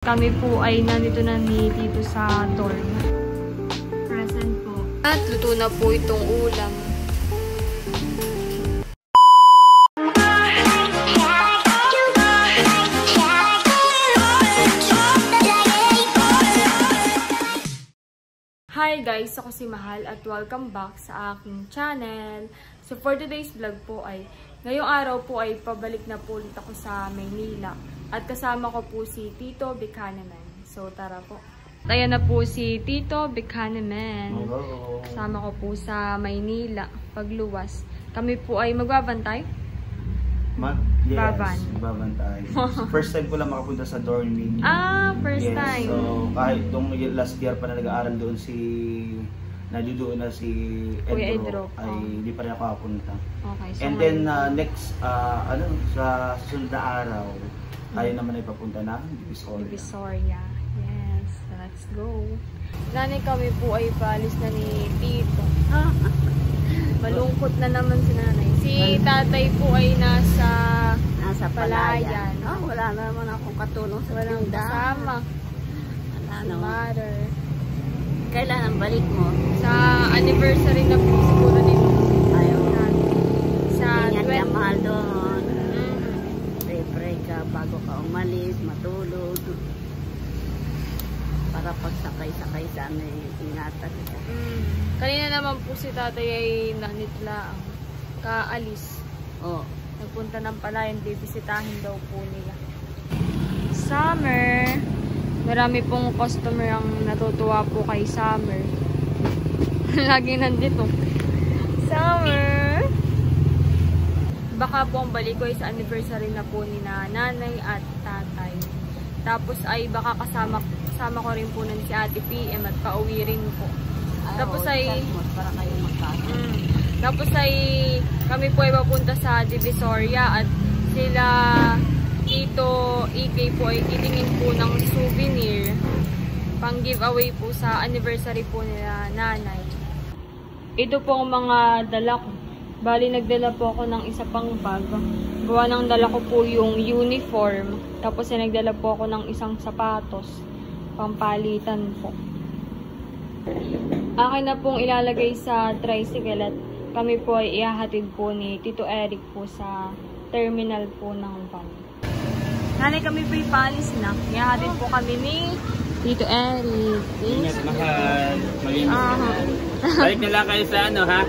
Kami po ay nandito na ni Tito sa dorm. Present po. At luto na po itong ulam. Hi guys! Ako si Mahal at welcome back sa aking channel. So for today's vlog po ay, ngayong araw po ay pabalik na po ulit ako sa Maynila. At kasama ko po si Tito Buchanan. So tara po. Ayan na po si Tito Buchanan. Hello. Kasama ko po sa Maynila, pagluwas. Kami po ay magbabantay. Yes, Baban. magbabantay. First time ko lang makapunta sa dorming. First yes, time. So kahit nung last year pa na nag-aaral doon doon na si Edro, ay hindi pa rin ako makapunta. Okay, so and then next sa susunod na araw, tayo naman ay papunta na Divisoria. Yes, let's go. Nanay, kami po ay paalis na ni Tito. Malungkot na naman si nanay. Si tatay po ay nasa Palayan. Wala na naman akong katulong sa Walang kasama. Wala Si naman. mother. Kailan ang balik mo? Sa anniversary na po siguro nito. Ayaw. Sa Ingat ka, 20. mahal doon. Mm. Pray ka bago ka umalis, matulog. Para pagsakay-sakay sana ingatan ka. Kanina naman po si tatay ay nanitla kaalis. Nagpunta ng Palayan, bibisitahin daw po nila. Summer. Marami pong customer ang natutuwa po kay Summer. Lagi nandito. Summer. Baka po ang balik ko ay sa anniversary na po ni nanay at tatay. Tapos ay baka kasama ko rin po nun si Ate PM at pauwi rin po. Tapos ay para kayo magkasama. Tapos ay kami po ay papunta sa Divisoria at sila Tito EK po ay titingin po ng souvenir pang giveaway po sa anniversary po nila nanay. Ito po ang mga dala ko. Bali nagdala po ako ng isa pang bag. Gawa ng dala ko po yung uniform. Tapos ay nagdala po ako ng isang sapatos. Pampalitan po. Akin na pong ilalagay sa tricycle at kami po ay ihahatid po ni Tito Eric po sa terminal po ng van. Nanay, kami po ipaalis na. Ihahatid po kami ni Tito Eric. Ingat, mahal. Balik na lang kayo sa ha?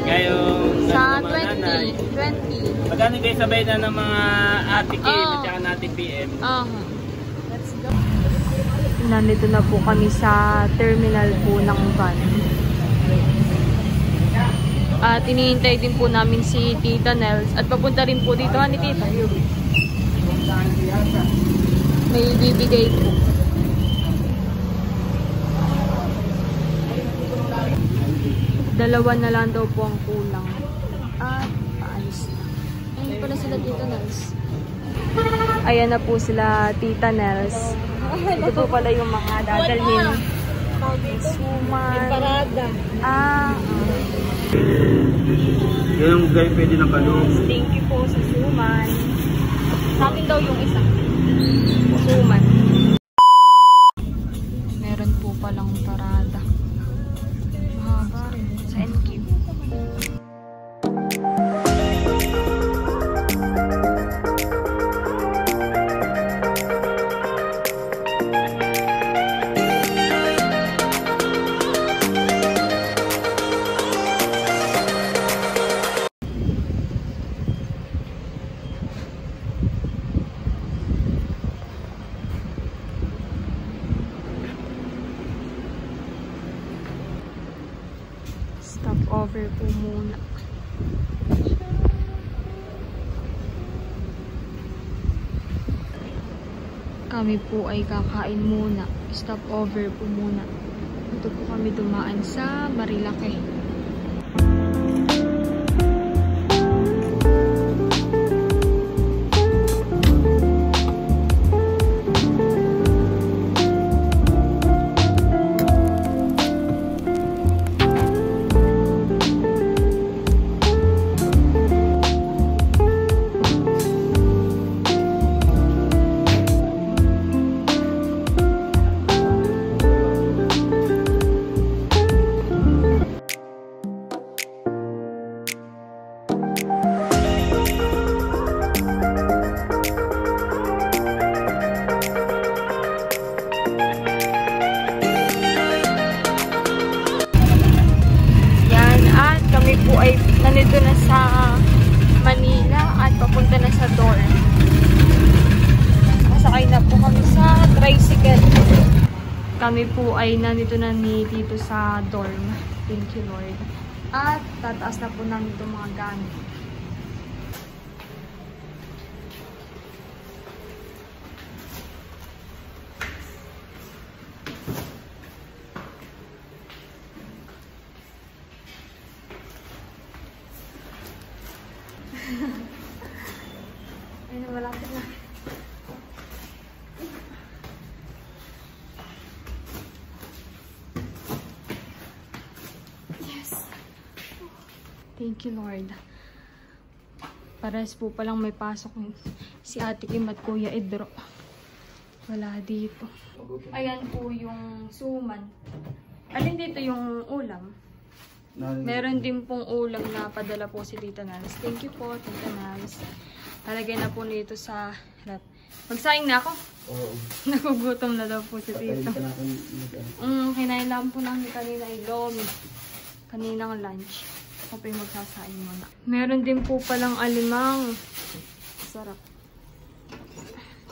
Gayong Sa mga nanay. 20. Magkano kayo sabay na ng mga ate Kim at saka natin PM? Let's go. Nandito na po kami sa terminal po ng van. At inihintay din po namin si Tita Nels. At papunta rin po dito ni Tita. May bibigay po. Dalawa na lang daw po ang kulang. At paalis na. Ayun pala sila Tita Nels. Ayan na po sila Tita Nels. Ito po pala yung mga dadalhin. Suman. Parada. Yung guy pwede ng balong. Thank you po sa suman. Sa akin daw yung isa. Suman. Meron po palang parada. Mahaba rin. Sa NQ. Stopover po muna. Kami po ay kakain muna. Stopover po muna. Ito po kami dumaan sa Marilake. kami po ay nandito na ni dito sa dorm. Thank you, Lord. At tataas na po namin itong mga gamit. Ayun, malapit na. Yes. Thank you, Lord. Pares po palang may pasok si Ate Kim at Kuya Edro. Wala dito. Ayan po yung suman. Alin dito yung ulam? Meron din pong ulam na padala po si Tita Nals. Thank you po, Tita Nals. Talagay na po nito sa rep. Magsaing na ako? Oo. Nagugutom na daw po si Tito. Kinain lang po namin kanina ay lomi. Kaninang lunch. Ako po yung magsasaing muna. Meron din po palang alimang. Sarap.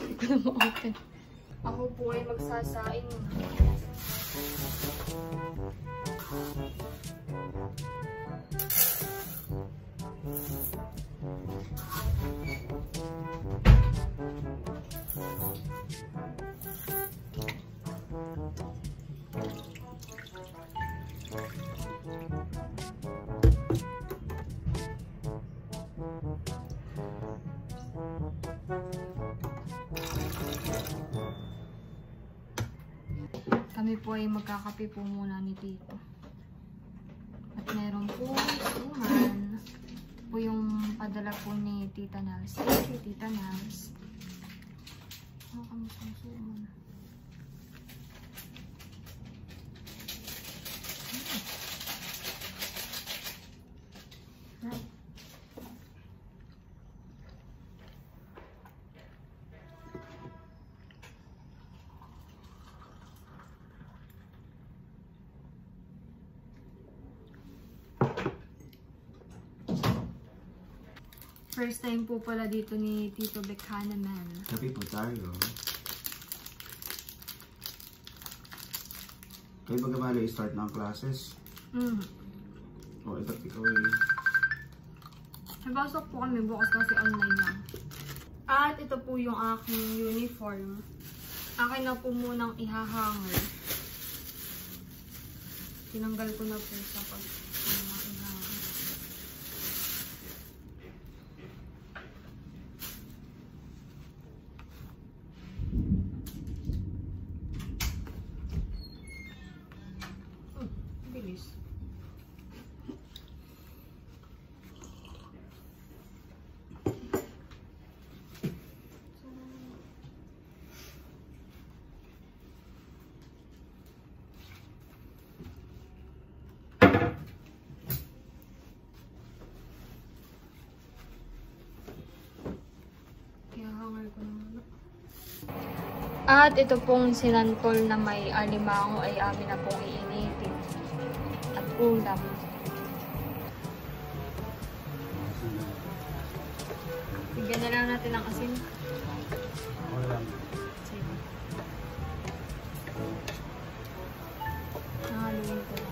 Hindi ko na ma-open. Ako po ay magsasaing muna. Kami po ay magkakape po muna ni Tito. At meron po suman. Ito po yung padala po ni Tita Nals. Thank you, Tita Nals. Kami po suman. First time po pala dito ni Tito Buchanan. Kape po tayo. Kayo ba gamali i-start ng classes? O ito ikaw eh. Nabasok po kami bukas kasi online lang. At ito po yung aking uniform. Akin na po munang ihahanger. Tinanggal ko na po sa pag-ihahanger. Bilis. At ito pong sinantol na may alimango ay amin na pong iinitin. At ulam. Bigyan na lang natin ng asin. Sige. Nahaluin ko lang.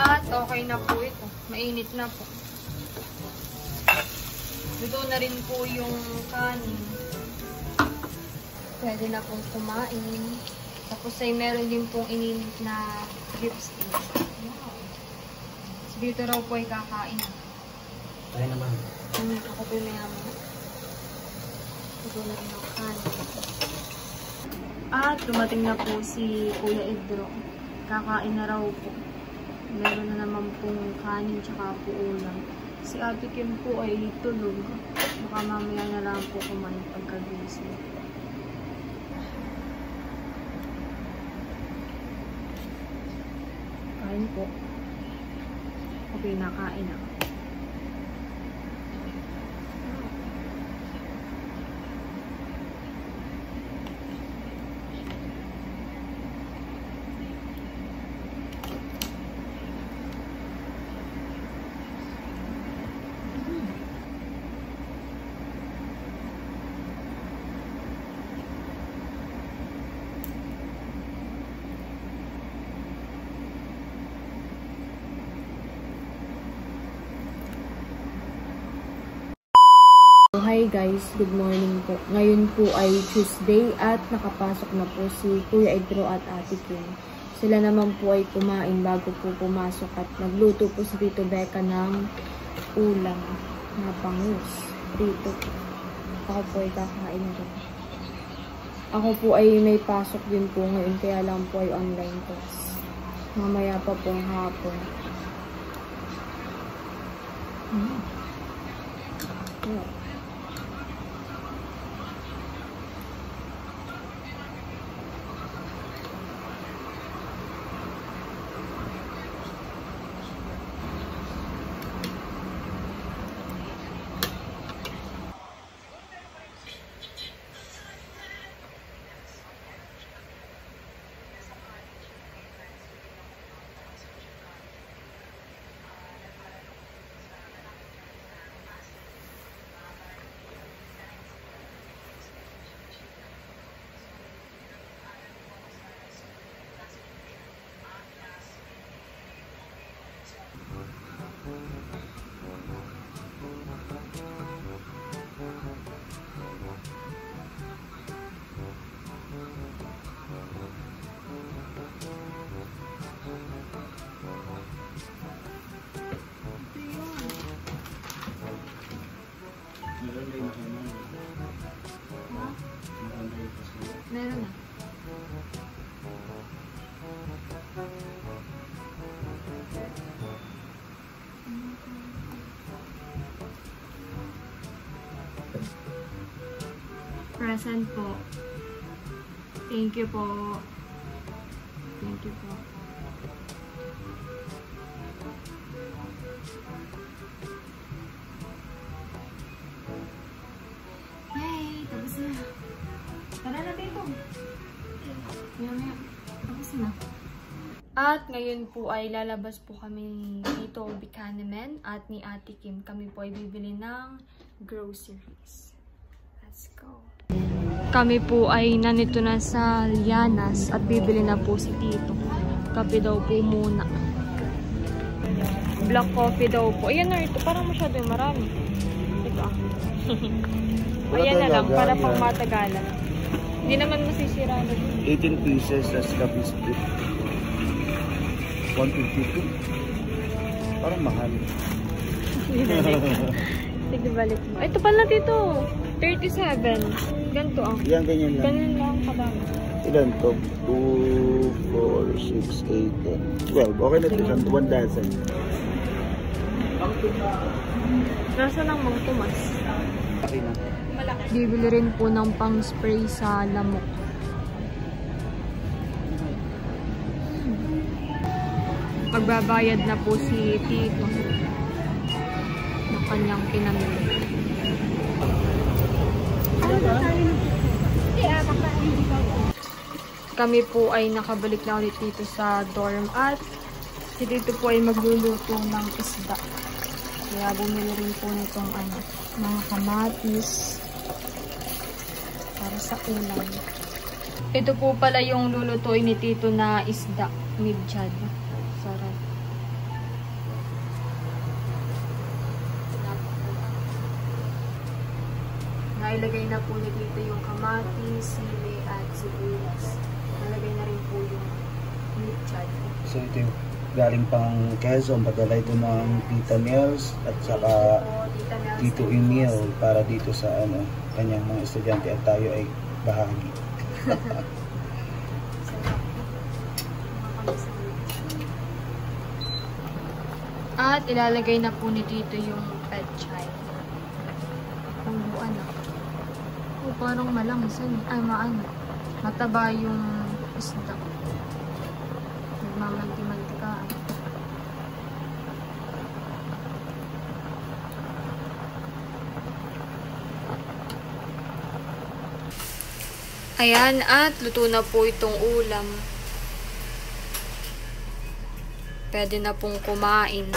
At okay na po ito. Mainit na po. Luto na rin po yung kanin. Pwede na pong kumain. Tapos ay meron din pong ininit na lipstick. Wow. Dito raw po ay kakain. Kaya naman. Ako po yung mayaman. Luto na rin ang kanin. At dumating na po si Kuya Edro. Kakain na raw po. Meron na naman pong kanin tsaka po ulam. Si Ate Kim po ay tulog. Baka mamaya na lang po kumain pagkagising. Kain po. Okay, nakain ako. Hi guys, good morning po. Ngayon po ay Tuesday at nakapasok na po si Kuya Edro at Ate Kim. Sila naman po ay kumain bago po pumasok at nagluto po si Tito Becca ng ulam na bangus. Dito po. Ako po ay kakain rin. Ako po ay may pasok din po ngayon kaya lang po ay online class. Mamaya pa po ang hapon. Yeah. Meron na. Present po. Thank you po. Thank you po. Yay! Tapos na. Tara na dito. Maya. Tapos na. At ngayon po ay lalabas po kami ni Tito Buchanan at ni Ate Kim. Kami po ay bibili ng groceries. Let's go. Kami po ay nanito na sa Lianas at bibili na po si Tito. Kape daw po muna. Black coffee daw po. Ayan na ito. Parang masyado yung marami. Ito ah. Ayan na lang. Para pang matagalan. Hindi naman masisira na. 18 pieces as coffee split. 152. Parang mahal. Sige, balik mo. Ito pala Tito. 37. Ganito ah. Yan, ganyan lang. Ganyan lang kadami. Ilan to? 2, 4, 6, 8, 10, 12. Okay na ito. 1 dozen. Nasa lang Mang Tomas. Okay na. Bibili rin po ng pang-spray sa lamok. Magbabayad na po si Tito ng kanyang pinamili. Kami po ay nakabalik na ulit dito sa dorm at si Tito po ay magluluto ng isda. Kaya bumili rin po nitong mga kamatis para sa ulam. Ito po pala yung lulutuin ni Tito na isda, midjad. Sarap. Nailagay na po ni Tito yung kamatis, sili at sibuyas. Nalagay na rin po yung midjad. So ito yung galing pang Quezon, padala ito ng Tita Nels at saka Tito Emil para dito sa kanyang mga estudyante at tayo ay bahagi. At ilalagay na po ni Tito yung pet child. Ulo, anak. Oh, parang malangsan. Ay, maano. Mataba yung isda. Nagmamanti-mantikaan. Ayan, at luto na po itong ulam. Pwede na pong kumain.